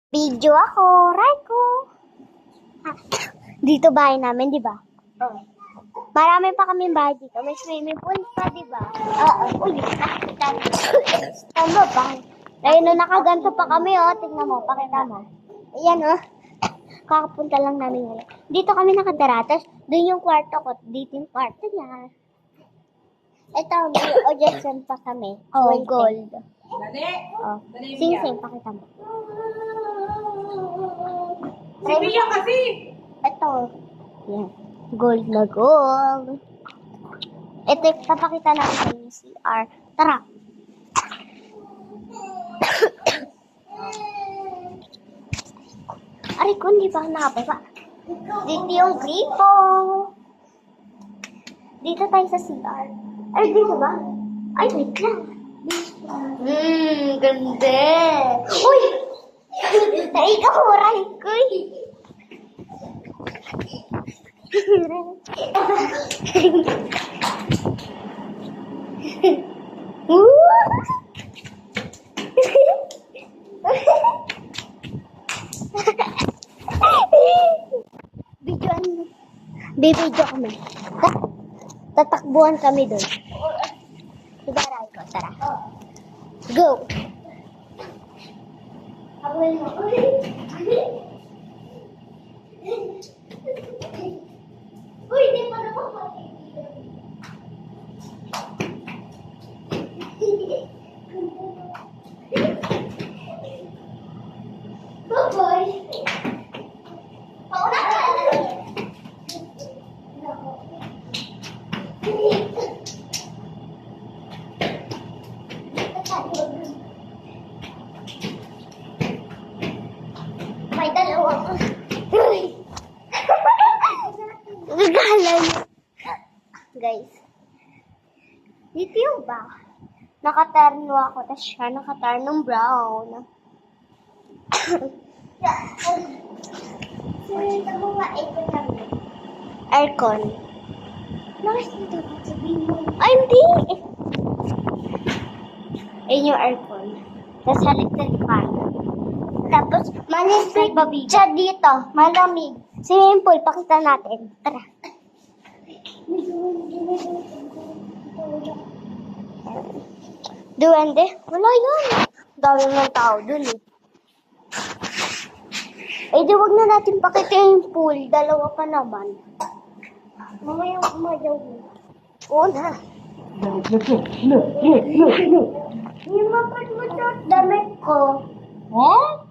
Video ako, Raiko. Dito bahay namin, di ba? Oo. Marami pa kaming bahay dito. May swimming pool pa, di ba? Oo. Uy, nakita. Tama ba? Ayun na nakaganto pa kami, oh. Tingnan mo, pakita mo. Ayan, oh. Kakapunta lang namin ngayon. Dito kami nakatira. Tapos, doon yung kwarto ko. Dito yung kwarto niya. Ito, may audition pa kami. Oh, gold. Dali. Oh. Dali, Sing-sing, pakita mo. Si Mia kasi. Ito. Yan. Gold na gold. Ito, papakita namin sa yung CR. Tara. Aray ko, hindi pa ako nakababa. Dito yung gripo. Dito tayo sa CR. Ay, dito ba? Ay, wait lang. Ganda. Uy! Ay, kahuray ko. Bibidyo kami. Tatakbuhan kami doon. Sigaray ko, tara. Go! Uy, di pa naman Bye-bye. Pauna ka. May dalawa. Gagalan. Guys. Dito yung ba? Nakaterno ako, tapos siya nakaternong brown. Aircon. Bakit dito sabihin mo? Ay, hindi! Ayun yung aircon. Tapos electric fan. Tapos, malamig siya dito. Malamig. Swimming pool, pakita natin. Tara. Duwende? Wala yun. Dami ng tao dun eh. Eh, di wag na natin pakita yung pool. Dalawa pa naman. Mamaya umayaw. Oo na. Yung mapat mo damit ko. Oh?